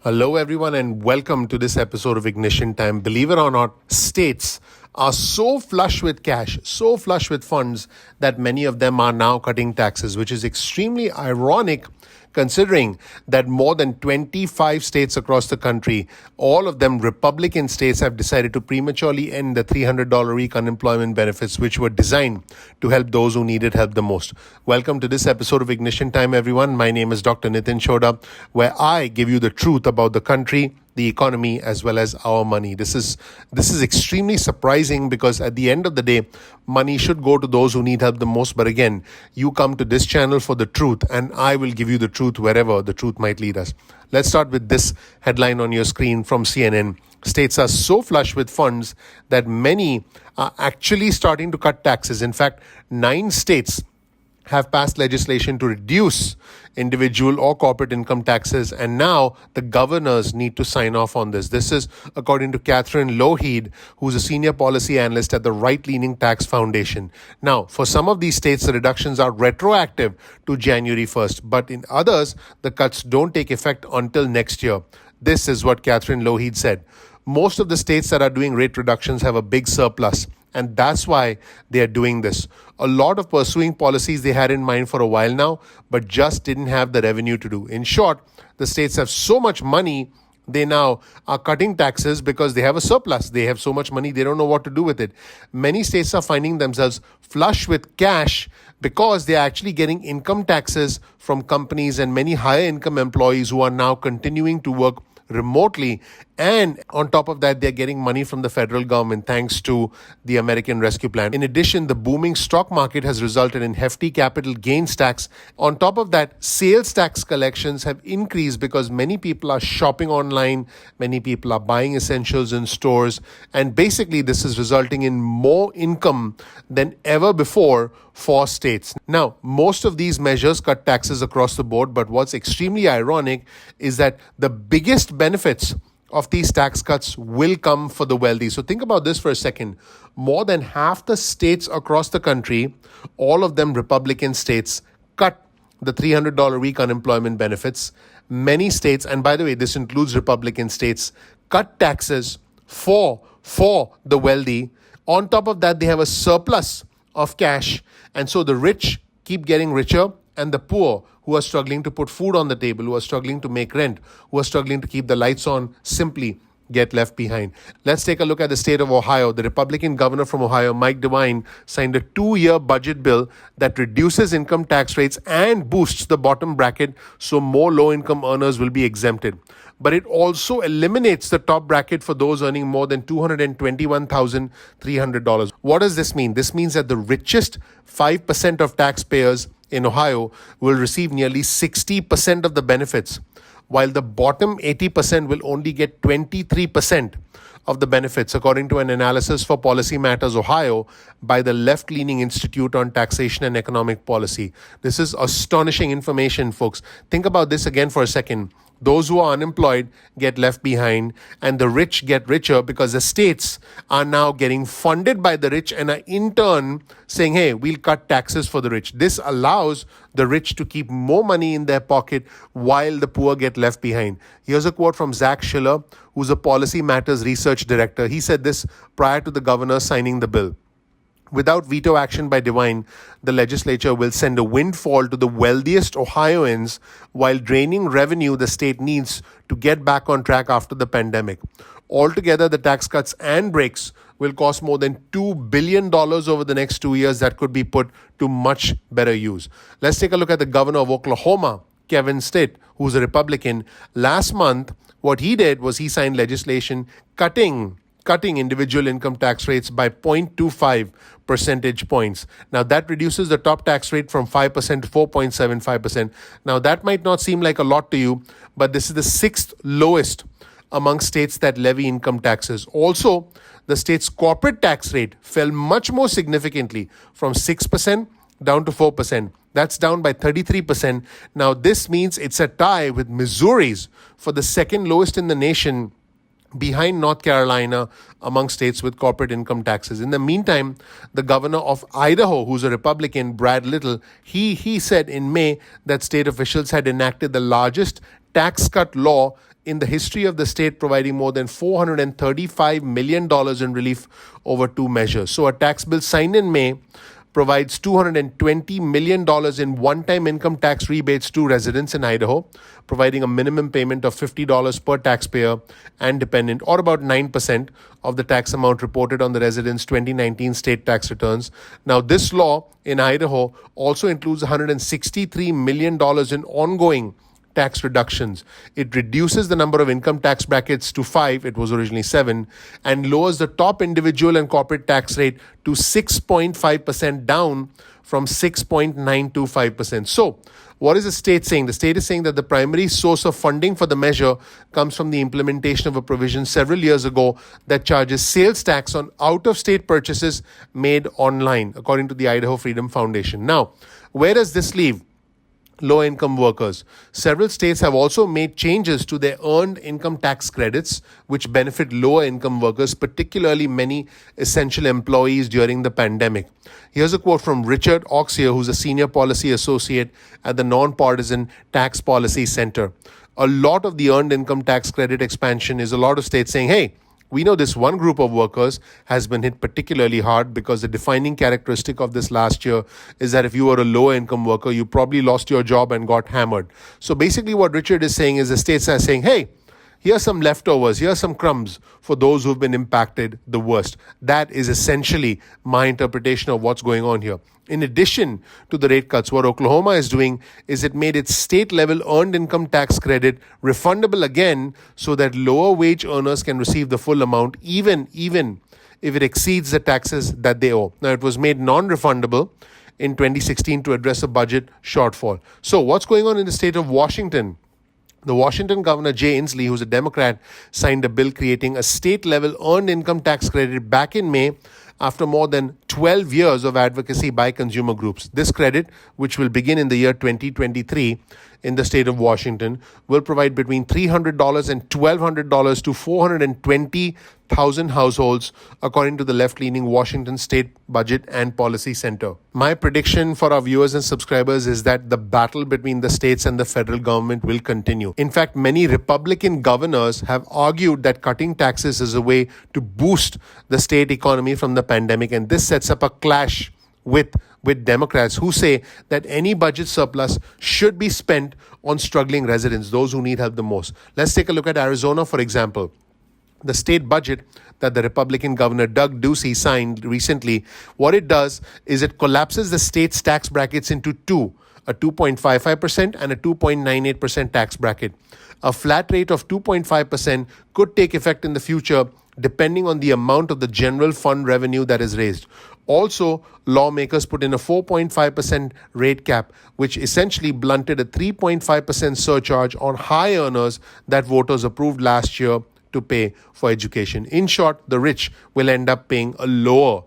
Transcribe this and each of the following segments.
Hello, everyone, and welcome to this episode of Ignition Time. Believe it or not, states are so flush with cash, so flush with funds that many of them are now cutting taxes, which is extremely ironic considering that more than 25 states across the country, all of them Republican states, have decided to prematurely end the $300 a week unemployment benefits, which were designed to help those who needed help the most. Welcome to this episode of Ignition Time, everyone. My name is Dr. Chhoda, where I give you the truth about the country, the economy, as well as our money. This is extremely surprising because at the end of the day, money should go to those who need help the most. But again, you come to this channel for the truth, and I will give you the truth wherever the truth might lead us. Let's start with this headline on your screen from CNN. States are so flush with funds that many are actually starting to cut taxes. In fact, 9 states have passed legislation to reduce individual or corporate income taxes, and now the governors need to sign off on this. This is according to Catherine Lougheed, who's a senior policy analyst at the right-leaning Tax Foundation. Now, for some of these states, the reductions are retroactive to January 1st, but in others, the cuts don't take effect until next year. This is what Catherine Lougheed said. Most of the states that are doing rate reductions have a big surplus, and that's why they are doing this. A lot of pursuing policies they had in mind for a while now, but just didn't have the revenue to do. In short, the states have so much money, they now are cutting taxes because they have a surplus. They have so much money, they don't know what to do with it. Many states are finding themselves flush with cash because they are actually getting income taxes from companies and many higher income employees who are now continuing to work remotely, and on top of that, they're getting money from the federal government thanks to the American Rescue Plan. In addition, the booming stock market has resulted in hefty capital gains tax. On top of that, sales tax collections have increased because many people are shopping online, many people are buying essentials in stores, and basically this is resulting in more income than ever before for states. Now, most of these measures cut taxes across the board, but what's extremely ironic is that the biggest benefits of these tax cuts will come for the wealthy. So think about this for a second. More than half the states across the country, all of them Republican states, cut the $300 a week unemployment benefits. Many states, and by the way, this includes Republican states, cut taxes for the wealthy. On top of that, they have a surplus of cash, and so the rich keep getting richer, and the poor, who are struggling to put food on the table, who are struggling to make rent, who are struggling to keep the lights on, simply get left behind. Let's take a look at the state of Ohio. The Republican governor from Ohio, Mike DeWine, signed a 2-year budget bill that reduces income tax rates and boosts the bottom bracket so more low-income earners will be exempted. But it also eliminates the top bracket for those earning more than $221,300. What does this mean? This means that the richest 5% of taxpayers in Ohio will receive nearly 60% of the benefits, while the bottom 80% will only get 23% of the benefits, according to an analysis for Policy Matters Ohio by the left-leaning Institute on Taxation and Economic Policy. This is astonishing information, folks. Think about this again for a second. Those who are unemployed get left behind, and the rich get richer because the states are now getting funded by the rich and are in turn saying, hey, we'll cut taxes for the rich. This allows the rich to keep more money in their pocket while the poor get left behind. Here's a quote from Zach Schiller, who's a Policy Matters research director. He said this prior to the governor signing the bill. Without veto action by DeWine, the legislature will send a windfall to the wealthiest Ohioans while draining revenue the state needs to get back on track after the pandemic. Altogether, the tax cuts and breaks will cost more than $2 billion over the next 2 years that could be put to much better use. Let's take a look at the governor of Oklahoma, Kevin Stitt, who's a Republican. Last month, what he did was he signed legislation cutting individual income tax rates by 0.25 percentage points. Now, that reduces the top tax rate from 5% to 4.75%. Now, that might not seem like a lot to you, but this is the 6th lowest among states that levy income taxes. Also, the state's corporate tax rate fell much more significantly from 6% down to 4%. That's down by 33%. Now, this means it's a tie with Missouri's for the second lowest in the nation, behind North Carolina among states with corporate income taxes. In the meantime, the governor of Idaho, who's a Republican, Brad Little, he said in May that state officials had enacted the largest tax cut law in the history of the state, providing more than $435 million in relief over two measures. So a tax bill signed in May provides $220 million in one-time income tax rebates to residents in Idaho, providing a minimum payment of $50 per taxpayer and dependent, or about 9% of the tax amount reported on the residents' 2019 state tax returns. Now, this law in Idaho also includes $163 million in ongoing tax reductions. It reduces the number of income tax brackets to 5, it was originally 7, and lowers the top individual and corporate tax rate to 6.5%, down from 6.925%. So, what is the state saying? The state is saying that the primary source of funding for the measure comes from the implementation of a provision several years ago that charges sales tax on out-of-state purchases made online, according to the Idaho Freedom Foundation. Now, where does this leave low-income workers? Several states have also made changes to their earned income tax credits, which benefit lower-income workers, particularly many essential employees during the pandemic. Here's a quote from Richard Oxier, who's a senior policy associate at the Nonpartisan Tax Policy Center. A lot of the earned income tax credit expansion is a lot of states saying, hey, we know this one group of workers has been hit particularly hard because the defining characteristic of this last year is that if you were a lower income worker, you probably lost your job and got hammered. So basically what Richard is saying is the states are saying, hey, here's some leftovers, here's some crumbs for those who've been impacted the worst. That is essentially my interpretation of what's going on here. In addition to the rate cuts, what Oklahoma is doing is it made its state-level earned income tax credit refundable again so that lower wage earners can receive the full amount, even if it exceeds the taxes that they owe. Now, it was made non-refundable in 2016 to address a budget shortfall. So what's going on in the state of Washington? The Washington governor, Jay Inslee, who's a Democrat, signed a bill creating a state-level earned income tax credit back in May after more than 12 years of advocacy by consumer groups. This credit, which will begin in the year 2023 in the state of Washington, will provide between $300 and $1,200 to 420,000 households, according to the left-leaning Washington State Budget and Policy Center. My prediction for our viewers and subscribers is that the battle between the states and the federal government will continue. In fact, many Republican governors have argued that cutting taxes is a way to boost the state economy from the pandemic, and this sets up a clash with Democrats who say that any budget surplus should be spent on struggling residents, those who need help the most. Let's take a look at Arizona, for example. The state budget that the Republican governor Doug Ducey signed recently, what it does is it collapses the state's tax brackets into two, a 2.55% and a 2.98% tax bracket. A flat rate of 2.5% could take effect in the future depending on the amount of the general fund revenue that is raised. Also, lawmakers put in a 4.5% rate cap, which essentially blunted a 3.5% surcharge on high earners that voters approved last year to pay for education. In short, the rich will end up paying a lower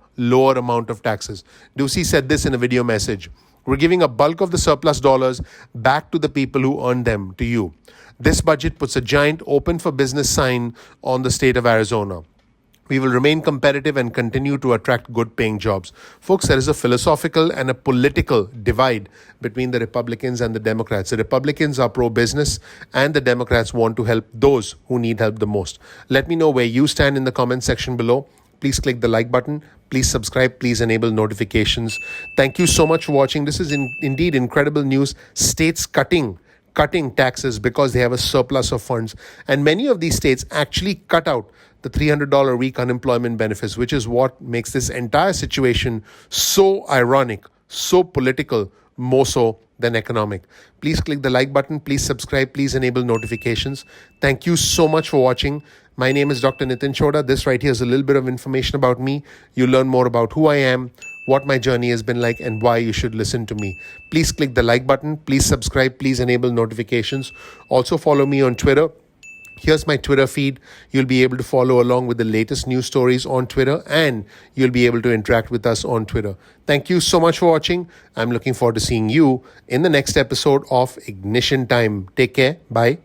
amount of taxes. Ducey said this in a video message. We're giving a bulk of the surplus dollars back to the people who earned them, to you. This budget puts a giant open for business sign on the state of Arizona. We will remain competitive and continue to attract good-paying jobs. Folks, there is a philosophical and a political divide between the Republicans and the Democrats. The Republicans are pro-business and the Democrats want to help those who need help the most. Let me know where you stand in the comment section below. Please click the like button. Please subscribe. Please enable notifications. Thank you so much for watching. This is indeed incredible news. States cutting taxes because they have a surplus of funds. And many of these states actually cut out the $300 a week unemployment benefits, which is what makes this entire situation so ironic, so political, more so than economic. Please click the like button. Please subscribe. Please enable notifications. Thank you so much for watching. My name is Dr. Nitin Chhoda. This right here is a little bit of information about me. You'll learn more about who I am, what my journey has been like, and why you should listen to me. Please click the like button. Please subscribe. Please enable notifications. Also follow me on Twitter. Here's my Twitter feed. You'll be able to follow along with the latest news stories on Twitter, and you'll be able to interact with us on Twitter. Thank you so much for watching. I'm looking forward to seeing you in the next episode of Ignition Time. Take care. Bye.